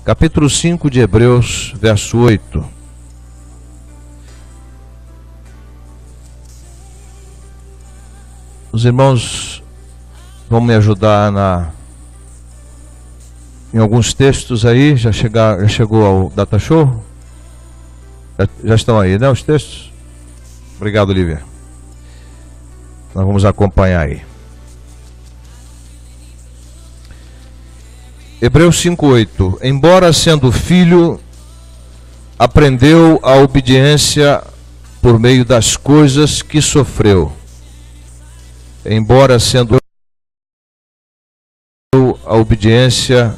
capítulo 5 de Hebreus, verso 8. Os irmãos vão me ajudar em alguns textos aí. Já chegou ao Data Show? Já estão aí, né, os textos? Obrigado, Lívia. Nós vamos acompanhar aí. Hebreus 5:8. Embora sendo filho, aprendeu a obediência por meio das coisas que sofreu. Embora sendo a obediência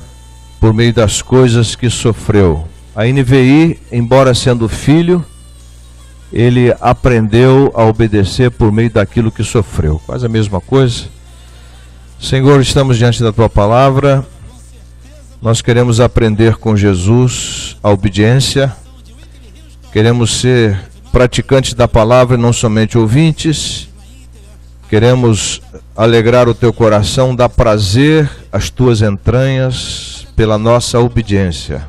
por meio das coisas que sofreu. A NVI, embora sendo filho, ele aprendeu a obedecer por meio daquilo que sofreu. Quase a mesma coisa. Senhor, estamos diante da Tua palavra. Nós queremos aprender com Jesus a obediência. Queremos ser praticantes da palavra e não somente ouvintes. Queremos alegrar o Teu coração, dar prazer às Tuas entranhas pela nossa obediência.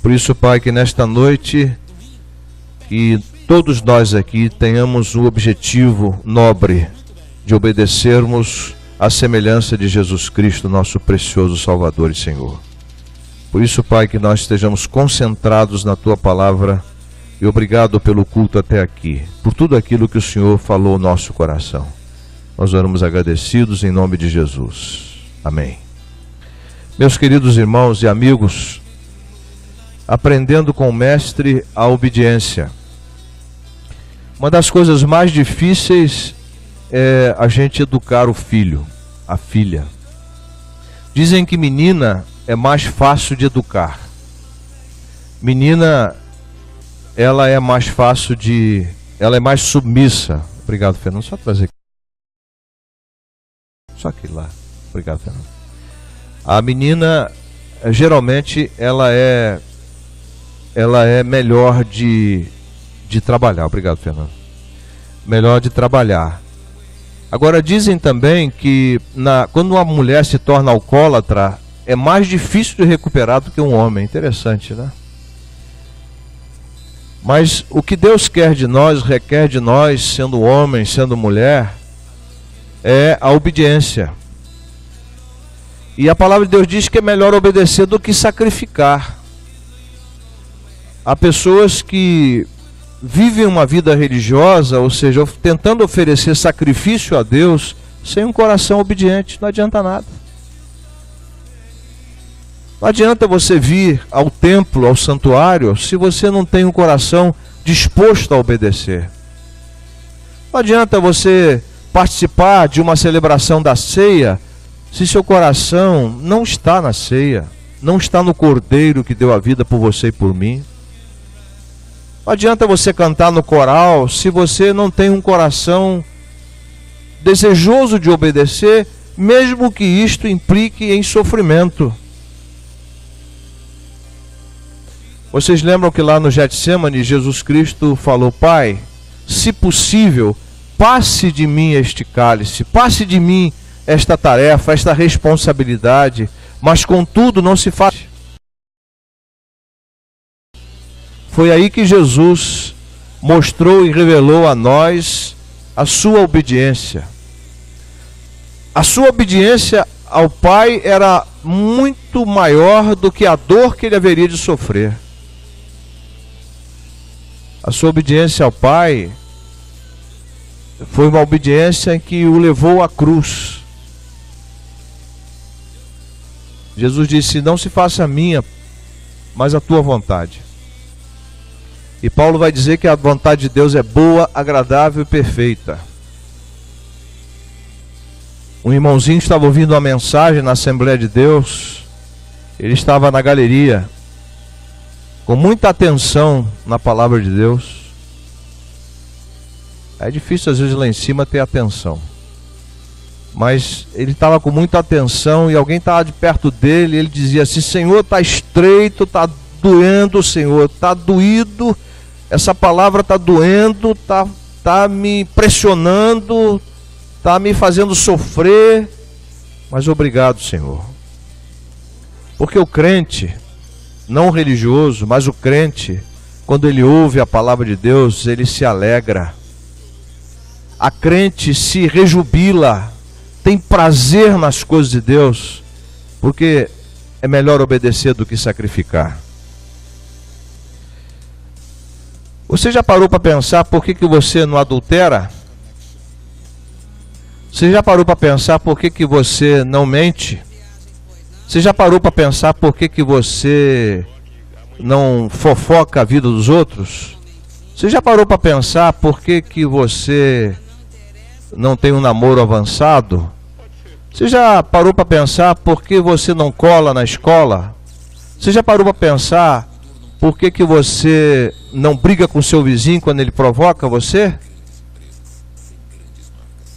Por isso, Pai, que nesta noite, que todos nós aqui tenhamos o objetivo nobre de obedecermos à semelhança de Jesus Cristo, nosso precioso Salvador e Senhor. Por isso, Pai, que nós estejamos concentrados na Tua palavra e obrigado pelo culto até aqui, por tudo aquilo que o Senhor falou ao nosso coração. Nós oramos agradecidos em nome de Jesus. Amém. Meus queridos irmãos e amigos, aprendendo com o Mestre a obediência. Uma das coisas mais difíceis é a gente educar o filho, a filha. Dizem que menina é mais fácil de educar. Menina, ela é mais fácil de... ela é mais submissa. Obrigado, Fernando. Só trazer aqui. Só aqui lá. Obrigado, Fernando. A menina, geralmente, ela é melhor de trabalhar. Obrigado, Fernando. Melhor de trabalhar. Agora, dizem também que quando uma mulher se torna alcoólatra, é mais difícil de recuperar do que um homem. Interessante, né? Mas o que Deus quer de nós, requer de nós, sendo homem, sendo mulher, é a obediência. E a palavra de Deus diz que é melhor obedecer do que sacrificar. Há pessoas que vivem uma vida religiosa, ou seja, tentando oferecer sacrifício a Deus, sem um coração obediente. Não adianta nada. Não adianta você vir ao templo, ao santuário, se você não tem um coração disposto a obedecer. Não adianta você participar de uma celebração da ceia, se seu coração não está na ceia, não está no Cordeiro que deu a vida por você e por mim. Não adianta você cantar no coral se você não tem um coração desejoso de obedecer, mesmo que isto implique em sofrimento. Vocês lembram que lá no Getsemane, Jesus Cristo falou: Pai, se possível, passe de mim este cálice, passe de mim esta tarefa, esta responsabilidade, mas contudo não se faça. Foi aí que Jesus mostrou e revelou a nós a sua obediência. A sua obediência ao Pai era muito maior do que a dor que ele haveria de sofrer. A sua obediência ao Pai foi uma obediência que o levou à cruz. Jesus disse: não se faça a minha, mas a tua vontade. E Paulo vai dizer que a vontade de Deus é boa, agradável e perfeita. Um irmãozinho estava ouvindo uma mensagem na Assembleia de Deus. Ele estava na galeria, com muita atenção na palavra de Deus. É difícil às vezes lá em cima ter atenção. Mas ele estava com muita atenção e alguém estava de perto dele e ele dizia assim: Senhor, está estreito, está doendo, Senhor, está doído, essa palavra está doendo, está me pressionando, está me fazendo sofrer, mas obrigado, Senhor. Porque o crente, não religioso, mas o crente, quando ele ouve a palavra de Deus, ele se alegra. A crente se rejubila, tem prazer nas coisas de Deus, porque é melhor obedecer do que sacrificar. Você já parou para pensar por que você não adultera? Você já parou para pensar por que você não mente? Você já parou para pensar por que você não fofoca a vida dos outros? Você já parou para pensar por que você não tem um namoro avançado? Você já parou para pensar por que você não cola na escola? Você já parou para pensar por que você não briga com seu vizinho quando ele provoca você?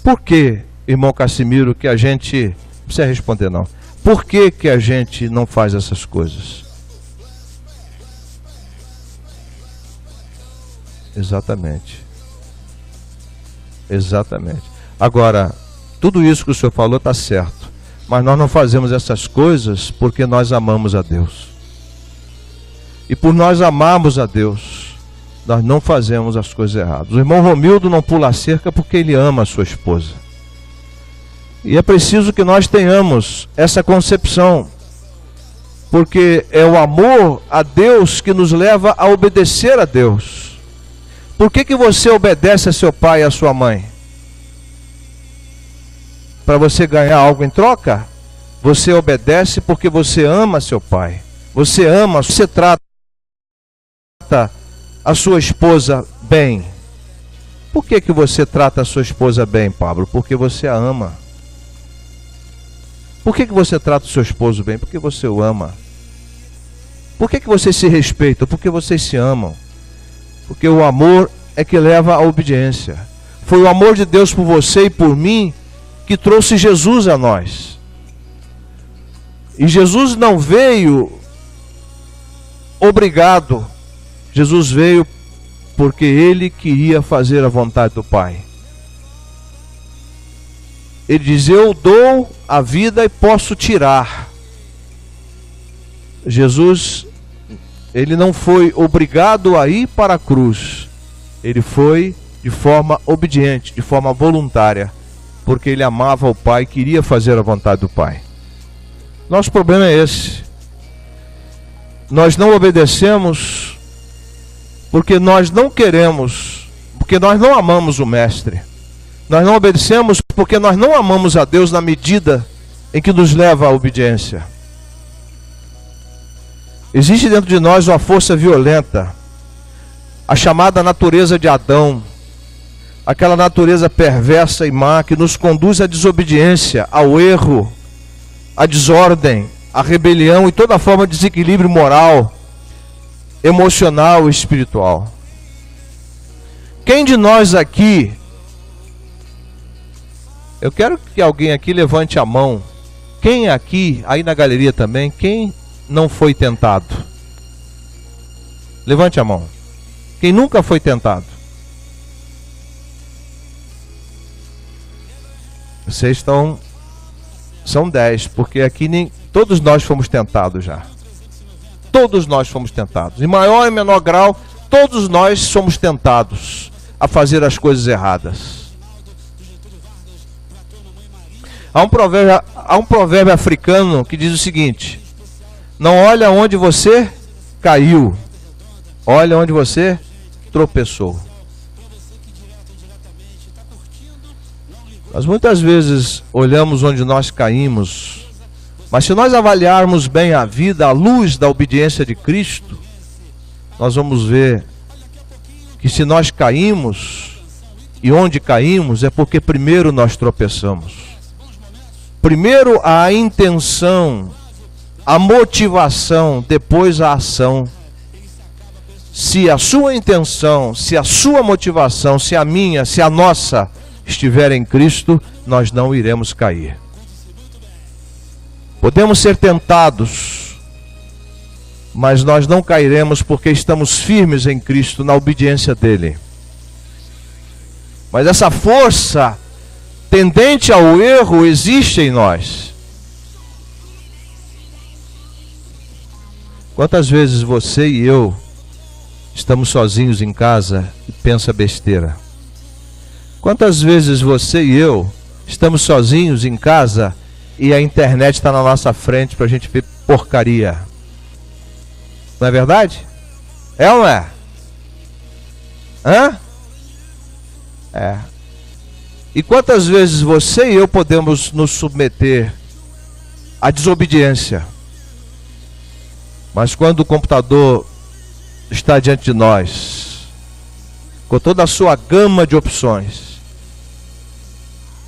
Por que, irmão Cassimiro, que a gente... Não precisa responder não. Por que a gente não faz essas coisas? Exatamente. Exatamente. Agora, tudo isso que o senhor falou está certo. Mas nós não fazemos essas coisas porque nós amamos a Deus. E por nós amarmos a Deus, nós não fazemos as coisas erradas. O irmão Romildo não pula a cerca porque ele ama a sua esposa. E é preciso que nós tenhamos essa concepção, porque é o amor a Deus que nos leva a obedecer a Deus. Por que você obedece a seu pai e a sua mãe? Para você ganhar algo em troca? Você obedece porque você ama seu pai. Você ama, você trata a sua esposa bem. Por que você trata a sua esposa bem, Pablo? Porque você a ama. Por que você trata o seu esposo bem? Porque você o ama. Por que vocês se respeitam? Porque vocês se amam. Porque o amor é que leva à obediência. Foi o amor de Deus por você e por mim que trouxe Jesus a nós. E Jesus não veio obrigado. Jesus veio porque ele queria fazer a vontade do Pai. Ele diz: eu dou a vida e posso tirar. Jesus, ele não foi obrigado a ir para a cruz. Ele foi de forma obediente, de forma voluntária, porque ele amava o Pai e queria fazer a vontade do Pai. Nosso problema é esse. Nós não obedecemos porque nós não queremos, porque nós não amamos o Mestre. Nós não obedecemos porque nós não amamos a Deus na medida em que nos leva à obediência. Existe dentro de nós uma força violenta, a chamada natureza de Adão, aquela natureza perversa e má que nos conduz à desobediência, ao erro, à desordem, à rebelião e toda forma de desequilíbrio moral, emocional e espiritual. Quem de nós aqui, eu quero que alguém aqui levante a mão, quem aqui, aí na galeria também, quem não foi tentado? Levante a mão. Quem nunca foi tentado? Vocês estão... São 10, porque aqui nem... todos nós fomos tentados já. Todos nós fomos tentados. Em maior e menor grau, todos nós somos tentados a fazer as coisas erradas. Há um provérbio africano que diz o seguinte: não olha onde você caiu, olha onde você tropeçou. Nós muitas vezes olhamos onde nós caímos, mas se nós avaliarmos bem a vida à luz da obediência de Cristo, nós vamos ver que se nós caímos, e onde caímos, é porque primeiro nós tropeçamos. Primeiro a intenção, a motivação, depois a ação. Se a sua intenção, se a sua motivação, se a minha, se a nossa estiver em Cristo, nós não iremos cair. Podemos ser tentados, mas nós não cairemos porque estamos firmes em Cristo, na obediência dele. Mas essa força tendente ao erro existe em nós. Quantas vezes você e eu estamos sozinhos em casa e pensa besteira? Quantas vezes você e eu estamos sozinhos em casa e a internet está na nossa frente para a gente ver porcaria? Não é verdade? É ou não é? Hã? É. E quantas vezes você e eu podemos nos submeter à desobediência? Mas quando o computador está diante de nós, com toda a sua gama de opções,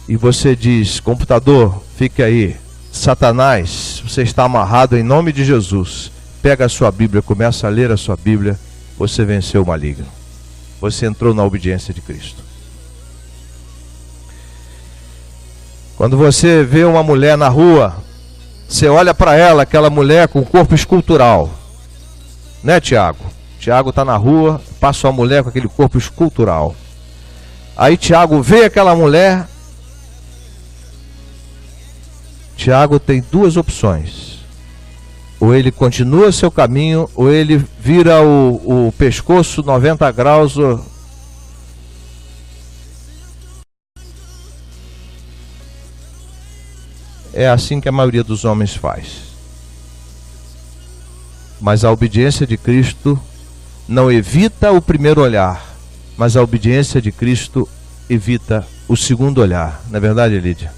e você diz: computador, fique aí, Satanás, você está amarrado em nome de Jesus, pega a sua Bíblia, começa a ler a sua Bíblia, você venceu o maligno, você entrou na obediência de Cristo. Quando você vê uma mulher na rua, você olha para ela, aquela mulher com corpo escultural, né, Tiago? Tiago está na rua, passa uma mulher com aquele corpo escultural. Aí Tiago vê aquela mulher. Tiago tem duas opções: ou ele continua seu caminho, ou ele vira o pescoço 90 graus. É assim que a maioria dos homens faz. Mas a obediência de Cristo não evita o primeiro olhar, mas a obediência de Cristo evita o segundo olhar. Não é verdade, Lídia?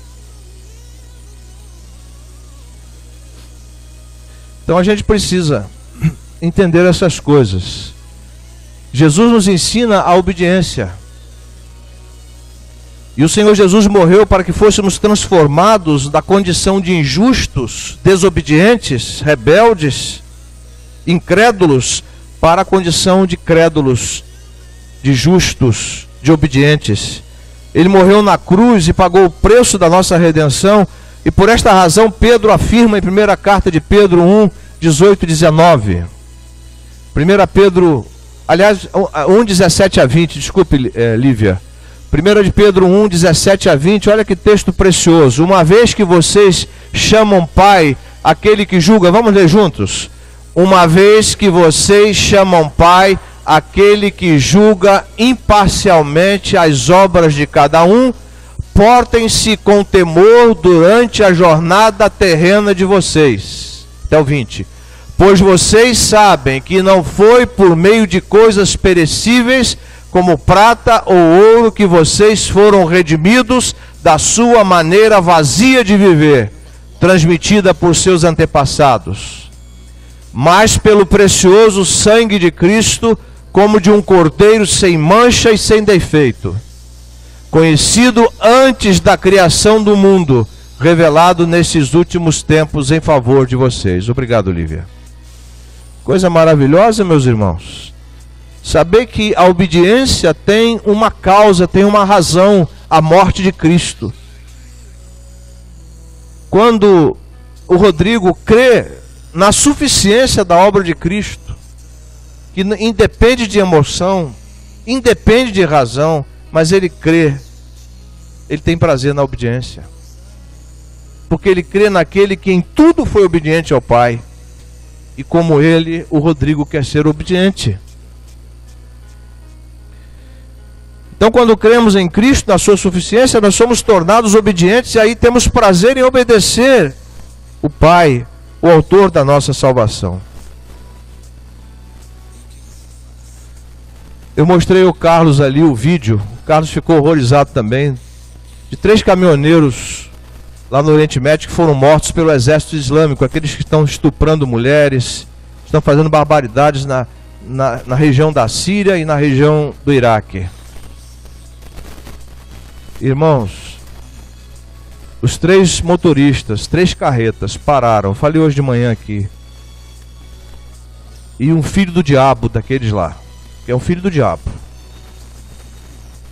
Então a gente precisa entender essas coisas. Jesus nos ensina a obediência. E o Senhor Jesus morreu para que fôssemos transformados da condição de injustos, desobedientes, rebeldes, incrédulos, para a condição de crédulos, de justos, de obedientes. Ele morreu na cruz e pagou o preço da nossa redenção. E por esta razão Pedro afirma em 1 carta de Pedro 1, 18 e 19. 1 Pedro, aliás, 1, 17 a 20, desculpe, Lívia. 1 de Pedro 1, 17 a 20, olha que texto precioso. Uma vez que vocês chamam Pai aquele que julga, vamos ler juntos? Uma vez que vocês chamam Pai aquele que julga imparcialmente as obras de cada um, portem-se com temor durante a jornada terrena de vocês. Até o 20. Pois vocês sabem que não foi por meio de coisas perecíveis, como prata ou ouro, que vocês foram redimidos da sua maneira vazia de viver, transmitida por seus antepassados, mas pelo precioso sangue de Cristo, como de um cordeiro sem mancha e sem defeito, conhecido antes da criação do mundo, revelado nesses últimos tempos em favor de vocês. Obrigado, Lívia. Coisa maravilhosa, meus irmãos. Saber que a obediência tem uma causa, tem uma razão, a morte de Cristo. Quando o Rodrigo crê na suficiência da obra de Cristo, que independe de emoção, independe de razão, mas ele crê, ele tem prazer na obediência. Porque ele crê naquele que em tudo foi obediente ao Pai. E como ele, o Rodrigo quer ser obediente. Então, quando cremos em Cristo, na sua suficiência, nós somos tornados obedientes, e aí temos prazer em obedecer o Pai, o autor da nossa salvação. Eu mostrei ao Carlos ali o vídeo, o Carlos ficou horrorizado também, de 3 caminhoneiros lá no Oriente Médio que foram mortos pelo exército islâmico, aqueles que estão estuprando mulheres, estão fazendo barbaridades na região da Síria e na região do Iraque. Irmãos, os 3 motoristas, 3 carretas pararam, falei hoje de manhã aqui, e um filho do diabo daqueles lá, que é um filho do diabo,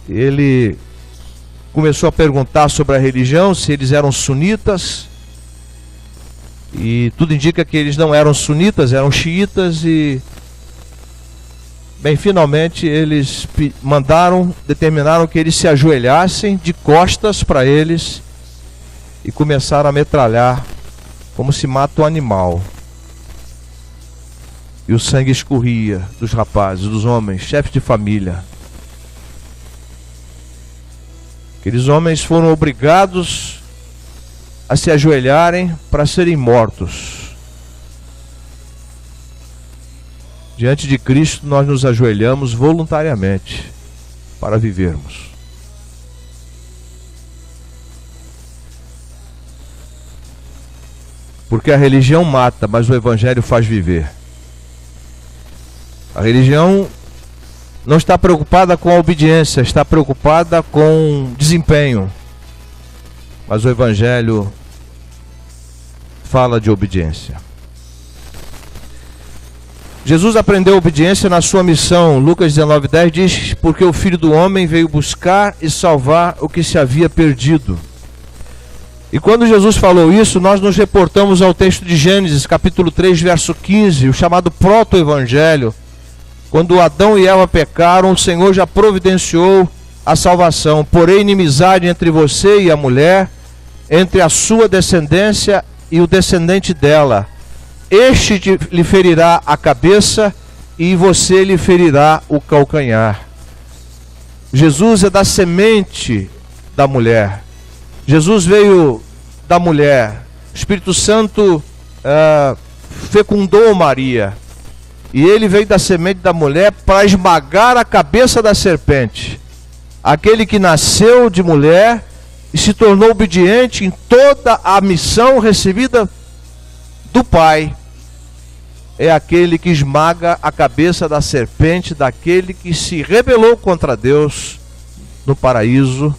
ele começou a perguntar sobre a religião, se eles eram sunitas, e tudo indica que eles não eram sunitas, eram xiitas, e bem, finalmente eles determinaram que eles se ajoelhassem de costas para eles e começaram a metralhar como se mata um animal. E o sangue escorria dos rapazes, dos homens, chefes de família. Aqueles homens foram obrigados a se ajoelharem para serem mortos. Diante de Cristo nós nos ajoelhamos voluntariamente para vivermos. Porque a religião mata, mas o Evangelho faz viver. A religião não está preocupada com a obediência, está preocupada com desempenho. Mas o Evangelho fala de obediência. Jesus aprendeu obediência na sua missão. Lucas 19:10 diz: porque o Filho do Homem veio buscar e salvar o que se havia perdido. E quando Jesus falou isso, nós nos reportamos ao texto de Gênesis, capítulo 3, verso 15, o chamado proto-evangelho. Quando Adão e Eva pecaram, o Senhor já providenciou a salvação. Porém, inimizade entre você e a mulher, entre a sua descendência e o descendente dela. Este lhe ferirá a cabeça e você lhe ferirá o calcanhar. Jesus é da semente da mulher. Jesus veio da mulher. O Espírito Santo fecundou Maria. E ele veio da semente da mulher para esmagar a cabeça da serpente. Aquele que nasceu de mulher e se tornou obediente em toda a missão recebida do Pai. É aquele que esmaga a cabeça da serpente, daquele que se rebelou contra Deus no paraíso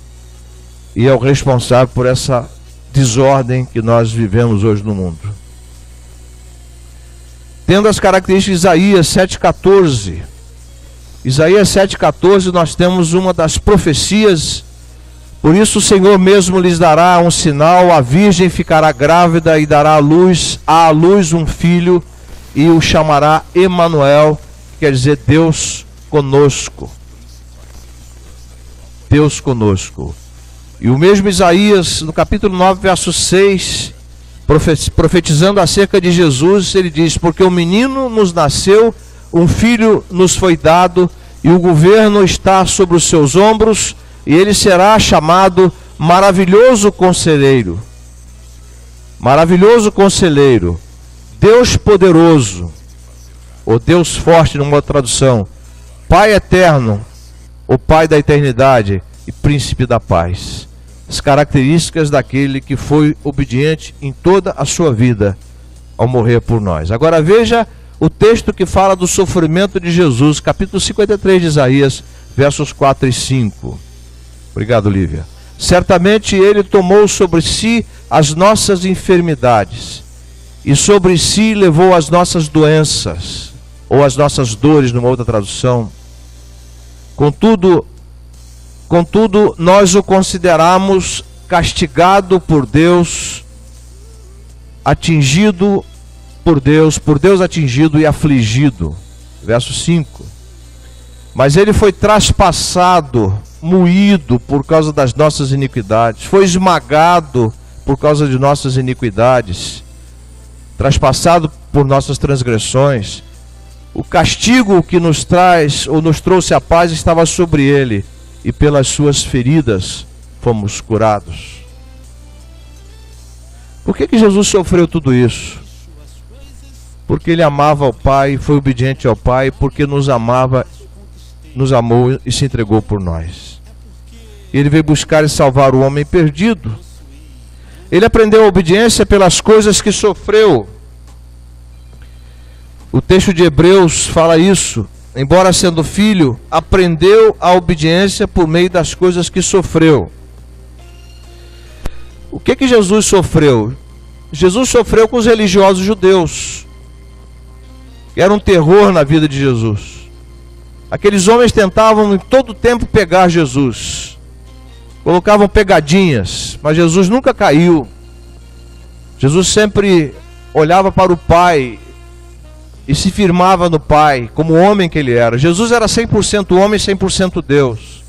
e é o responsável por essa desordem que nós vivemos hoje no mundo. Tendo as características de Isaías 7,14. Isaías 7,14 nós temos uma das profecias. Por isso o Senhor mesmo lhes dará um sinal, a virgem ficará grávida e dará à luz um filho, e o chamará Emanuel, quer dizer Deus conosco. Deus conosco. E o mesmo Isaías, no capítulo 9, verso 6, profetizando acerca de Jesus, ele diz: porque um menino nos nasceu, um filho nos foi dado, e o governo está sobre os seus ombros, e ele será chamado Maravilhoso Conselheiro. Maravilhoso Conselheiro, Deus Poderoso, ou Deus Forte numa outra tradução, Pai Eterno, o Pai da Eternidade e Príncipe da Paz. As características daquele que foi obediente em toda a sua vida ao morrer por nós. Agora veja o texto que fala do sofrimento de Jesus, capítulo 53 de Isaías, versos 4 e 5. Obrigado, Lívia. Certamente ele tomou sobre si as nossas enfermidades e sobre si levou as nossas doenças, ou as nossas dores, numa outra tradução. Contudo, nós o consideramos castigado por Deus, atingido por Deus atingido e afligido. Verso 5. Mas ele foi traspassado, moído por causa das nossas iniquidades, foi esmagado por causa de nossas iniquidades, traspassado por nossas transgressões. O castigo que nos traz, ou nos trouxe a paz, estava sobre ele, e pelas suas feridas fomos curados. Por que Jesus sofreu tudo isso? Porque ele amava ao Pai, foi obediente ao Pai, porque nos amava, nos amou e se entregou por nós. Ele veio buscar e salvar o homem perdido. Ele aprendeu a obediência pelas coisas que sofreu. O texto de Hebreus fala isso. Embora sendo filho, aprendeu a obediência por meio das coisas que sofreu. O que Jesus sofreu? Jesus sofreu com os religiosos judeus. Era um terror na vida de Jesus. Aqueles homens tentavam em todo tempo pegar Jesus. Colocavam pegadinhas, mas Jesus nunca caiu. Jesus sempre olhava para o Pai e se firmava no Pai, como o homem que ele era. Jesus era 100% homem e 100% Deus.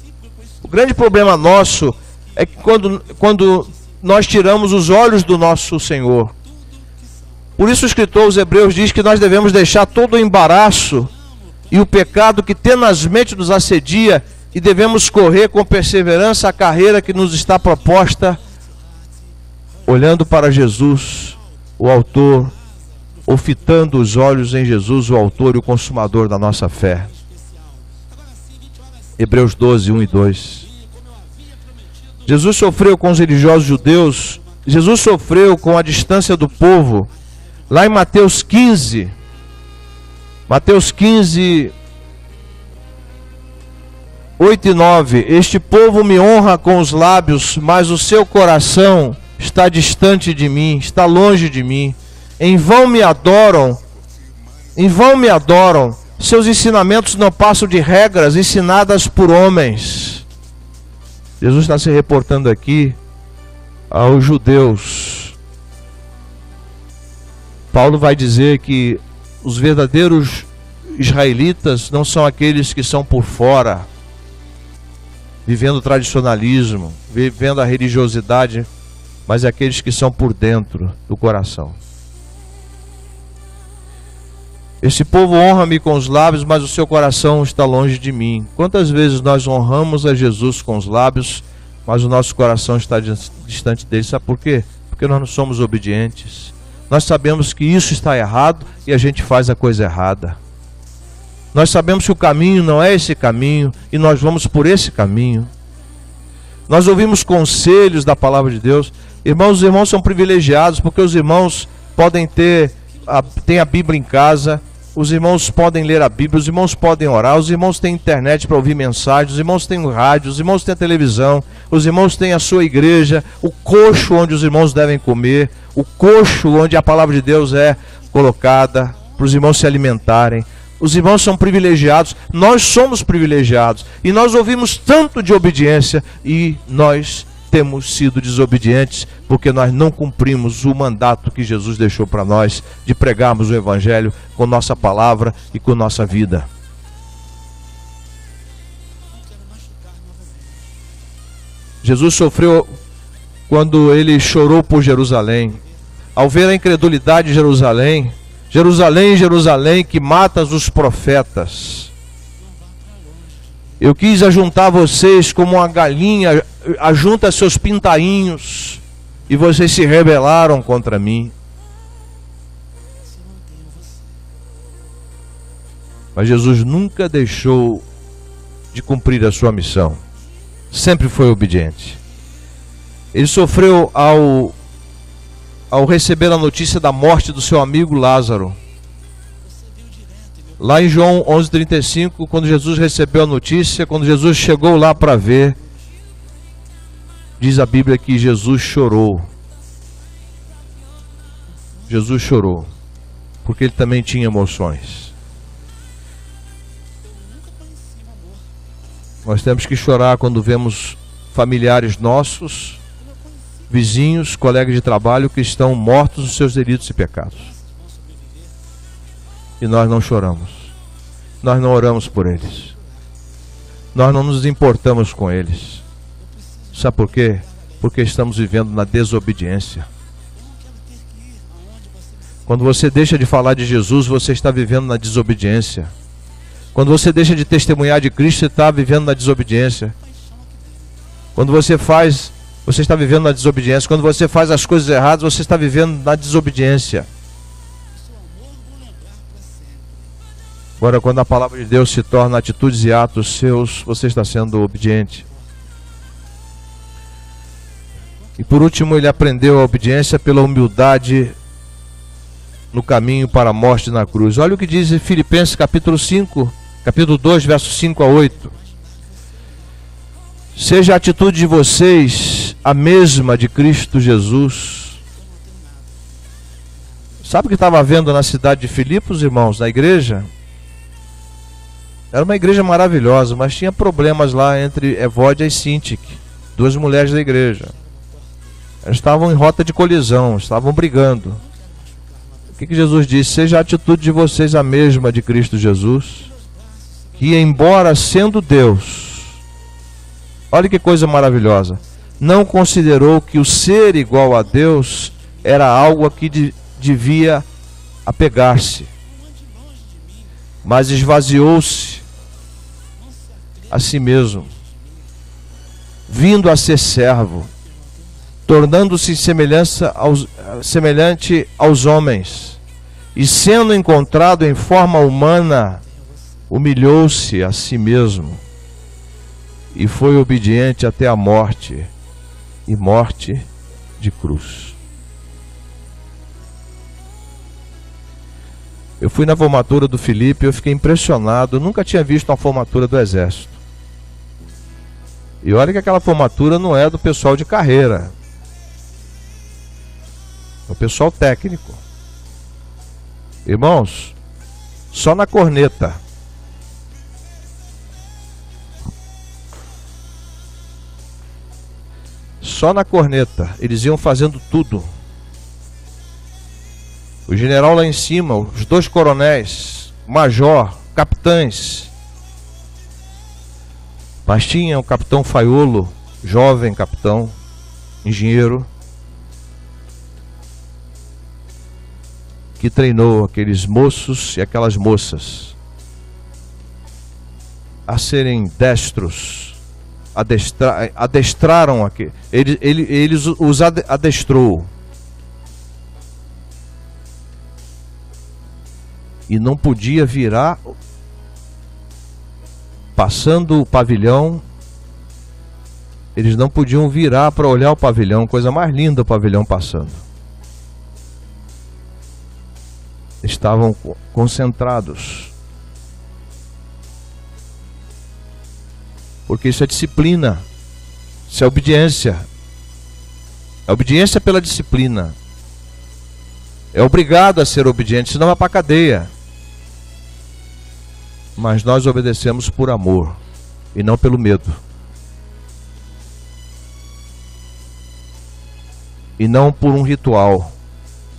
O grande problema nosso é que quando nós tiramos os olhos do nosso Senhor, Por isso o escritor aos Hebreus diz que nós devemos deixar todo o embaraço e o pecado que tenazmente nos assedia e devemos correr com perseverança a carreira que nos está proposta, olhando para Jesus, o autor, ou fitando os olhos em Jesus, o autor e o consumador da nossa fé. Hebreus 12, 1 e 2. Jesus sofreu com os religiosos judeus, Jesus sofreu com a distância do povo. Lá em Mateus 15, 8 e 9, este povo me honra com os lábios, mas o seu coração está distante de mim, está longe de mim. Em vão me adoram, seus ensinamentos não passam de regras ensinadas por homens. Jesus está se reportando aqui aos judeus. Paulo vai dizer que os verdadeiros israelitas não são aqueles que são por fora, vivendo o tradicionalismo, vivendo a religiosidade, mas aqueles que são por dentro do coração. Esse povo honra-me com os lábios, mas o seu coração está longe de mim. Quantas vezes nós honramos a Jesus com os lábios, mas o nosso coração está distante dele? Sabe por quê? Porque nós não somos obedientes. Nós sabemos que isso está errado e a gente faz a coisa errada. Nós sabemos que o caminho não é esse caminho e nós vamos por esse caminho. Nós ouvimos conselhos da palavra de Deus. Irmãos, os irmãos são privilegiados porque os irmãos podem ter a Bíblia em casa. Os irmãos podem ler a Bíblia, os irmãos podem orar, os irmãos têm internet para ouvir mensagens, os irmãos têm o rádio, os irmãos têm a televisão, os irmãos têm a sua igreja, o coxo onde os irmãos devem comer, o coxo onde a palavra de Deus é colocada para os irmãos se alimentarem. Os irmãos são privilegiados, nós somos privilegiados e nós ouvimos tanto de obediência e nós temos sido desobedientes porque nós não cumprimos o mandato que Jesus deixou para nós de pregarmos o Evangelho com nossa palavra e com nossa vida. Jesus sofreu quando ele chorou por Jerusalém. Ao ver a incredulidade de Jerusalém, Jerusalém, Jerusalém, que matas os profetas. Eu quis ajuntar vocês como uma galinha ajunta seus pintainhos, e vocês se rebelaram contra mim. Mas Jesus nunca deixou de cumprir a sua missão. Sempre foi obediente. Ele sofreu ao receber a notícia da morte do seu amigo Lázaro. Lá em João 11:35, quando Jesus recebeu a notícia, quando Jesus chegou lá para ver, diz a Bíblia que Jesus chorou. Jesus chorou, porque ele também tinha emoções. Nós temos que chorar quando vemos familiares nossos, vizinhos, colegas de trabalho que estão mortos nos seus delitos e pecados. E nós não choramos. Nós não oramos por eles. Nós não nos importamos com eles. Sabe por quê? Porque estamos vivendo na desobediência. Quando você deixa de falar de Jesus, você está vivendo na desobediência. Quando você deixa de testemunhar de Cristo, você está vivendo na desobediência. Quando você está vivendo na desobediência. Quando você faz as coisas erradas, você está vivendo na desobediência. Agora, quando a palavra de Deus se torna atitudes e atos seus, você está sendo obediente. E por último, ele aprendeu a obediência pela humildade no caminho para a morte na cruz. Olha o que diz em Filipenses capítulo 2, versos 5 a 8. Seja a atitude de vocês a mesma de Cristo Jesus. Sabe o que estava vendo na cidade de Filipos, irmãos, na igreja? Era uma igreja maravilhosa, mas tinha problemas lá entre Evódia e Síntique, duas mulheres da igreja. Elas estavam em rota de colisão, estavam brigando. O que Jesus disse? Seja a atitude de vocês a mesma de Cristo Jesus, que embora sendo Deus, olha que coisa maravilhosa, não considerou que o ser igual a Deus era algo a que devia apegar-se, mas esvaziou-se a si mesmo, vindo a ser servo, tornando-se semelhante aos homens, e sendo encontrado em forma humana, humilhou-se a si mesmo, e foi obediente até a morte, e morte de cruz. Eu fui na formatura do Felipe e eu fiquei impressionado, eu nunca tinha visto uma formatura do Exército. E olha que aquela formatura não é do pessoal de carreira, é o pessoal técnico. Irmãos, só na corneta. Só na corneta, eles iam fazendo tudo. O general lá em cima, os dois coronéis, major, capitães. Mas tinha o capitão Faiolo, jovem capitão, engenheiro, que treinou aqueles moços e aquelas moças a serem destros, adestraram aqui, eles os adestrou. E não podia virar, passando o pavilhão, eles não podiam virar para olhar o pavilhão, coisa mais linda o pavilhão passando. Estavam concentrados. Porque isso é disciplina, isso é obediência. É obediência pela disciplina. É obrigado a ser obediente, senão vai para a cadeia. Mas nós obedecemos por amor e não pelo medo. E não por um ritual,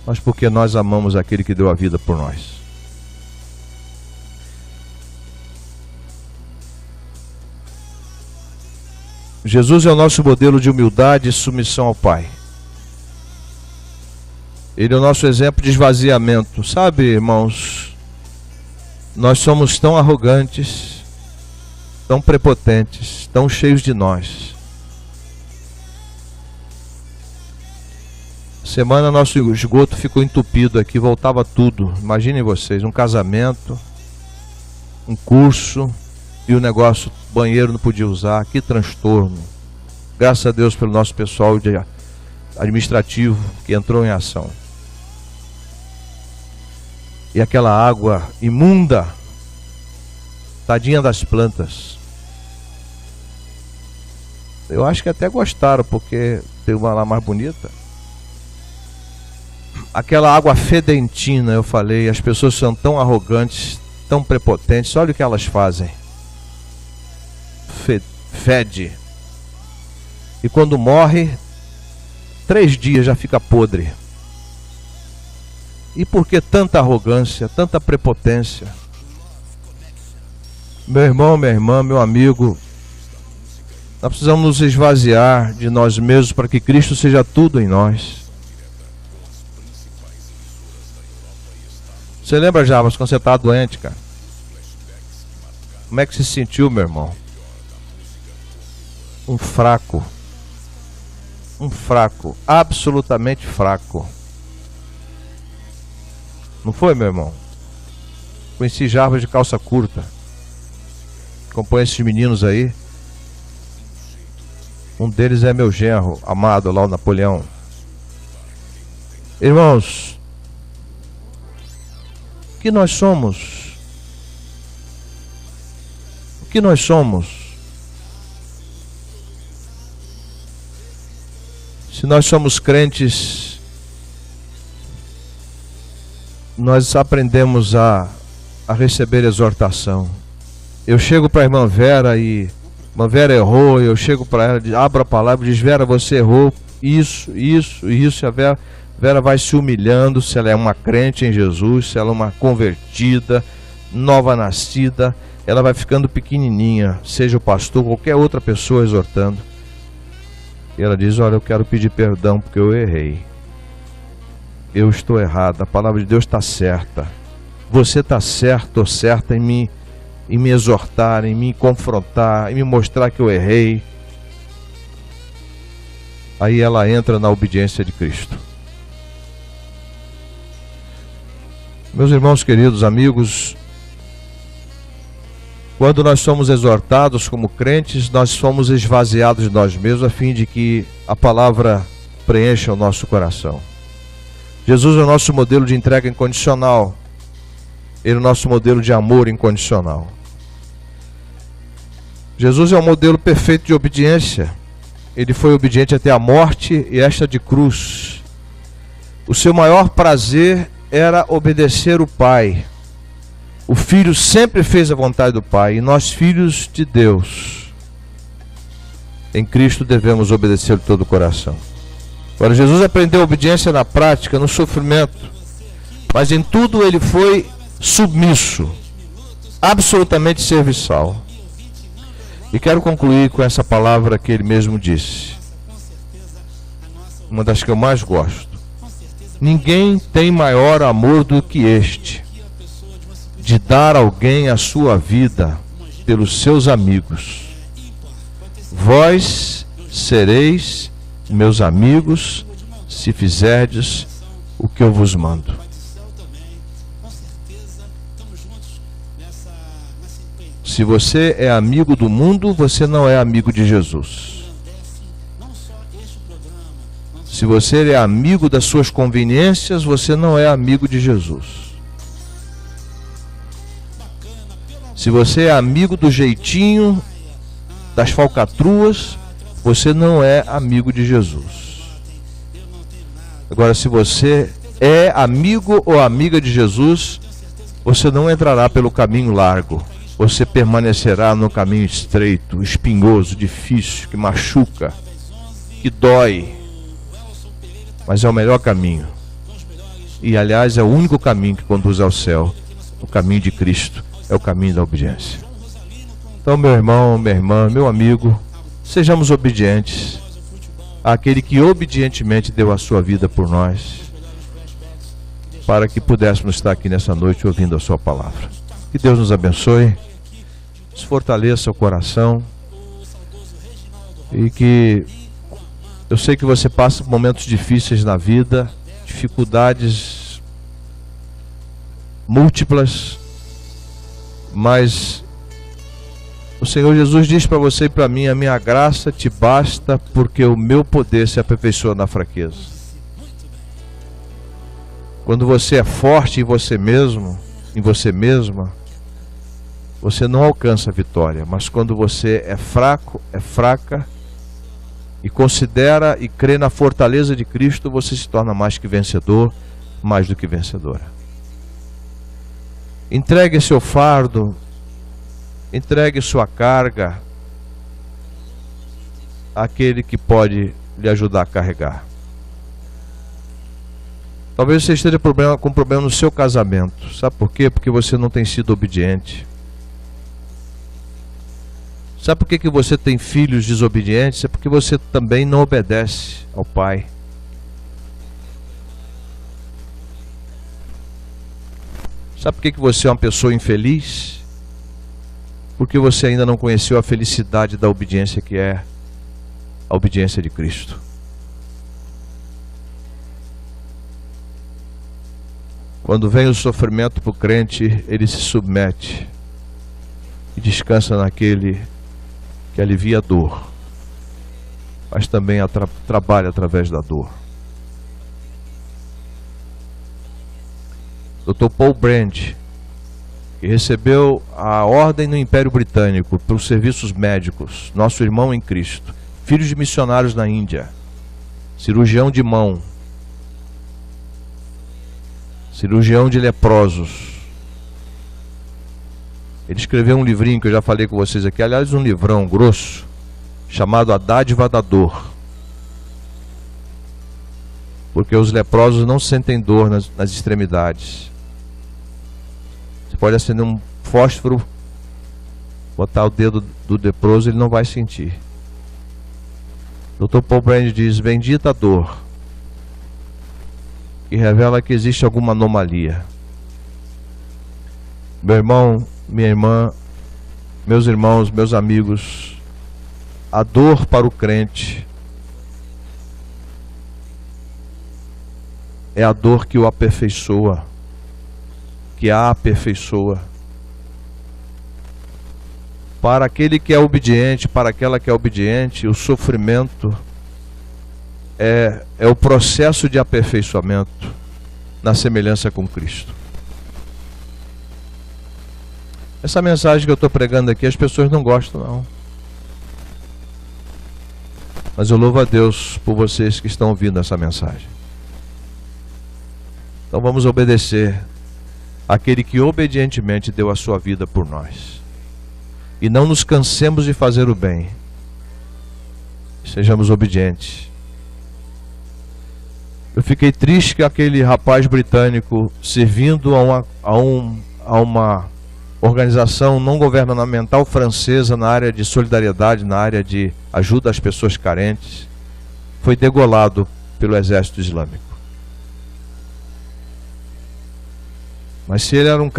mas porque nós amamos aquele que deu a vida por nós. Jesus é o nosso modelo de humildade e submissão ao Pai. Ele é o nosso exemplo de esvaziamento. Sabe, irmãos, nós somos tão arrogantes, tão prepotentes, tão cheios de nós. Semana nosso esgoto ficou entupido aqui, voltava tudo. Imaginem vocês, um casamento, um curso e o negócio, banheiro não podia usar, que transtorno. Graças a Deus pelo nosso pessoal administrativo que entrou em ação. E aquela água imunda, tadinha das plantas. Eu acho que até gostaram, porque tem uma lá mais bonita. Aquela água fedentina, eu falei, as pessoas são tão arrogantes, tão prepotentes, olha o que elas fazem. Fede. E quando morre, 3 dias já fica podre. E por que tanta arrogância, tanta prepotência? Meu irmão, minha irmã, meu amigo, nós precisamos nos esvaziar de nós mesmos para que Cristo seja tudo em nós. Você lembra, Jarbas, quando você estava doente, cara? Como é que se sentiu, meu irmão? Um fraco, absolutamente fraco. Não foi, meu irmão? Conheci Jarbas de calça curta. Acompanha esses meninos aí. Um deles é meu genro, amado lá, o Napoleão. Irmãos, o que nós somos? O que nós somos? Se nós somos crentes, nós aprendemos a receber exortação. Eu chego para a irmã Vera e a irmã Vera errou, eu chego para ela, abro a palavra e diz: Vera, você errou, isso, e a Vera vai se humilhando, se ela é uma crente em Jesus, se ela é uma convertida, nova nascida, ela vai ficando pequenininha, seja o pastor, qualquer outra pessoa exortando. E ela diz: olha, eu quero pedir perdão porque eu errei. eu estou errado, a palavra de Deus está certa. Você está certo ou certa em me exortar, em me confrontar, em me mostrar que eu errei. Aí ela entra na obediência de Cristo. Meus irmãos queridos, amigos, quando nós somos exortados como crentes, nós somos esvaziados de nós mesmos a fim de que a palavra preencha o nosso coração. Jesus é o nosso modelo de entrega incondicional. Ele é o nosso modelo de amor incondicional. Jesus é o modelo perfeito de obediência. Ele foi obediente até a morte e esta de cruz. O seu maior prazer era obedecer o Pai. O Filho sempre fez a vontade do Pai, e nós, filhos de Deus, em Cristo devemos obedecer de todo o coração. Agora, Jesus aprendeu a obediência na prática, no sofrimento, mas em tudo ele foi submisso, absolutamente serviçal. E quero concluir com essa palavra que ele mesmo disse, uma das que eu mais gosto: ninguém tem maior amor do que este, de dar alguém a sua vida pelos seus amigos. Vós sereis meus amigos se fizerdes o que eu vos mando. Se você é amigo do mundo, você não é amigo de Jesus. Se você é amigo das suas conveniências, você não é amigo de Jesus. Se você é amigo do jeitinho, das falcatruas, você não é amigo de Jesus. Agora, se você é amigo ou amiga de Jesus, você não entrará pelo caminho largo. Você permanecerá no caminho estreito, espinhoso, difícil, que machuca, que dói. Mas é o melhor caminho. E, aliás, é o único caminho que conduz ao céu. O caminho de Cristo é o caminho da obediência. Então, meu irmão, minha irmã, meu amigo, sejamos obedientes àquele que obedientemente deu a sua vida por nós, para que pudéssemos estar aqui nessa noite ouvindo a sua palavra. Que Deus nos abençoe, nos fortaleça o coração, e que eu sei que você passa por momentos difíceis na vida, dificuldades múltiplas, mas o Senhor Jesus diz para você e para mim: a minha graça te basta, porque o meu poder se aperfeiçoa na fraqueza. Quando você é forte em você mesmo, em você mesma, você não alcança a vitória. Mas quando você é fraco, é fraca, e considera e crê na fortaleza de Cristo, você se torna mais que vencedor, mais do que vencedora. Entregue seu fardo, entregue sua carga àquele que pode lhe ajudar a carregar. Talvez você esteja com problema no seu casamento. Sabe por quê? Porque você não tem sido obediente. Sabe por que você tem filhos desobedientes? É porque você também não obedece ao Pai. Sabe por que você é uma pessoa infeliz? Porque você ainda não conheceu a felicidade da obediência, que é a obediência de Cristo. Quando vem o sofrimento para o crente, ele se submete e descansa naquele que alivia a dor, mas também trabalha através da dor. Dr. Paul Brand, que recebeu a ordem no Império Britânico pelos serviços médicos, nosso irmão em Cristo, filho de missionários na Índia, cirurgião de mão, cirurgião de leprosos. Ele escreveu um livrinho que eu já falei com vocês aqui, aliás, um livrão grosso, chamado A Dádiva da Dor. Porque os leprosos não sentem dor nas extremidades. Você pode acender um fósforo, botar o dedo do leproso, ele não vai sentir. Dr. Paul Brand diz: bendita a dor que revela que existe alguma anomalia. Meu irmão, minha irmã, meus irmãos, meus amigos, a dor para o crente é a dor que o aperfeiçoa, que a aperfeiçoa. Para aquele que é obediente, para aquela que é obediente, o sofrimento é o processo de aperfeiçoamento na semelhança com Cristo. Essa mensagem que eu estou pregando aqui, as pessoas não gostam, não. Mas eu louvo a Deus por vocês que estão ouvindo essa mensagem. Então vamos obedecer àquele que obedientemente deu a sua vida por nós. E não nos cansemos de fazer o bem. Sejamos obedientes. Eu fiquei triste que aquele rapaz britânico, servindo a uma organização não governamental francesa na área de solidariedade, na área de ajuda às pessoas carentes, foi degolado pelo exército islâmico. Mas se ele era um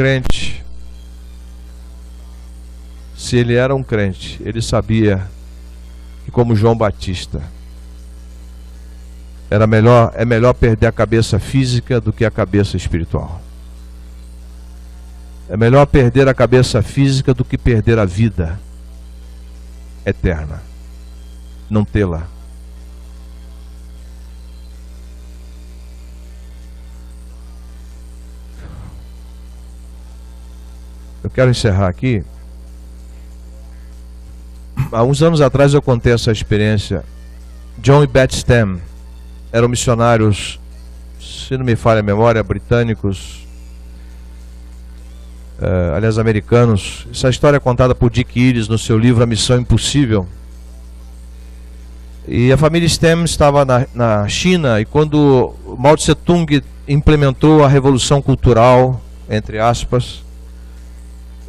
crente, ele sabia que, como João Batista, é melhor perder a cabeça física do que a cabeça espiritual. É melhor perder a cabeça física do que perder a vida eterna. Não tê-la. Eu quero encerrar aqui. Há uns anos atrás eu contei essa experiência. John e Beth Stem eram missionários, se não me falha a memória, britânicos, aliás, americanos. Essa história é contada por Dick Ellis no seu livro A Missão Impossível. E a família Stem estava na China, e quando Mao Tse Tung implementou a revolução cultural, entre aspas,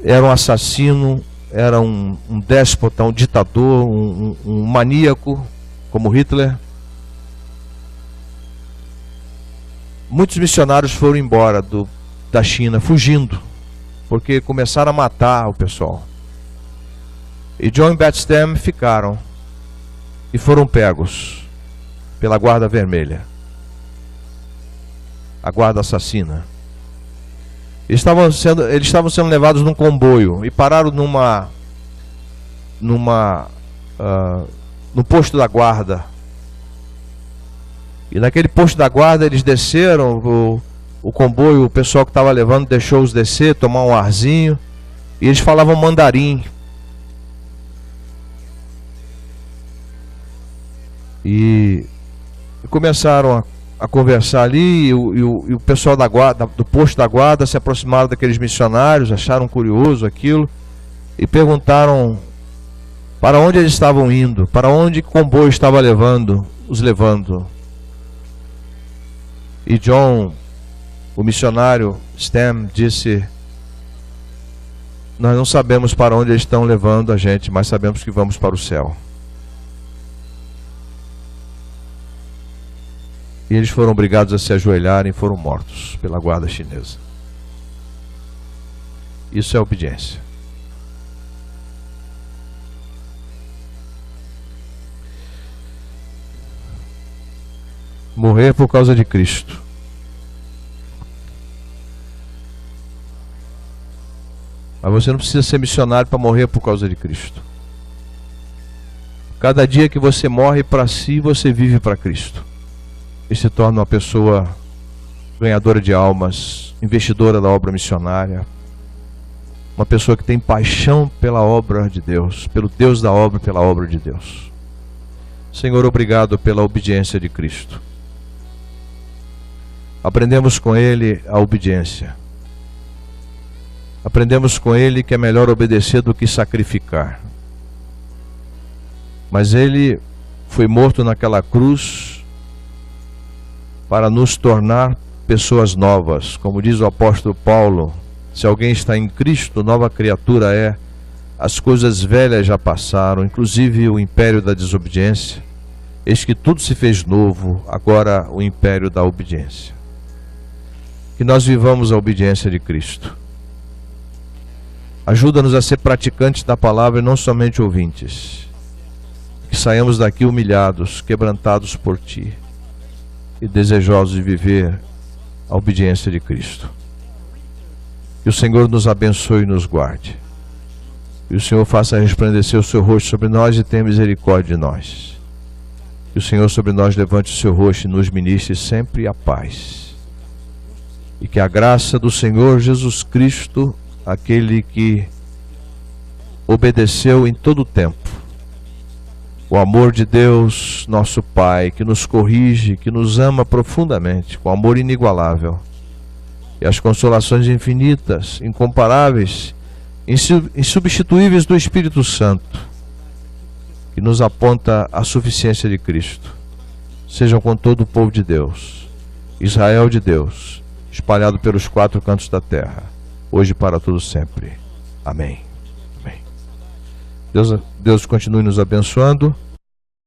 era um assassino, era um déspota, um ditador, um maníaco, como Hitler. Muitos missionários foram embora da China, fugindo, porque começaram a matar o pessoal. E John e Beth Stem ficaram e foram pegos pela guarda vermelha, a guarda assassina. Eles estavam sendo levados num comboio e pararam no posto da guarda. E naquele posto da guarda eles desceram, o comboio, o pessoal que estava levando deixou-os descer, tomar um arzinho, e eles falavam mandarim. E começaram a conversar ali, e o pessoal da guarda, do posto da guarda, se aproximaram daqueles missionários, acharam curioso aquilo, e perguntaram para onde eles estavam indo, para onde o comboio estava os levando. E John, o missionário Stem, disse: nós não sabemos para onde eles estão levando a gente, mas sabemos que vamos para o céu. E eles foram obrigados a se ajoelharem e foram mortos pela guarda chinesa. Isso é obediência. Morrer por causa de Cristo. Mas você não precisa ser missionário para morrer por causa de Cristo. Cada dia que você morre para si, você vive para Cristo. E se torna uma pessoa ganhadora de almas, investidora da obra missionária, uma pessoa que tem paixão pela obra de Deus, pelo Deus da obra, pela obra de Deus. Senhor, obrigado pela obediência de Cristo. Aprendemos com Ele a obediência. Aprendemos com Ele que é melhor obedecer do que sacrificar. Mas Ele foi morto naquela cruz para nos tornar pessoas novas. Como diz o apóstolo Paulo, se alguém está em Cristo, nova criatura é. As coisas velhas já passaram, inclusive o império da desobediência. Eis que tudo se fez novo, agora o império da obediência. que nós vivamos a obediência de Cristo. Ajuda-nos a ser praticantes da palavra e não somente ouvintes. Que saiamos daqui humilhados, quebrantados por Ti e desejosos de viver a obediência de Cristo. Que o Senhor nos abençoe e nos guarde. Que o Senhor faça resplandecer o seu rosto sobre nós e tenha misericórdia de nós. Que o Senhor sobre nós levante o seu rosto e nos ministre sempre a paz. E que a graça do Senhor Jesus Cristo, aquele que obedeceu em todo o tempo, o amor de Deus, nosso Pai, que nos corrige, que nos ama profundamente, com amor inigualável, e as consolações infinitas, incomparáveis, insubstituíveis do Espírito Santo, que nos aponta a suficiência de Cristo, sejam com todo o povo de Deus, Israel de Deus, espalhado pelos 4 cantos da terra, hoje e para todo sempre. Amém. Amém. Deus continue nos abençoando.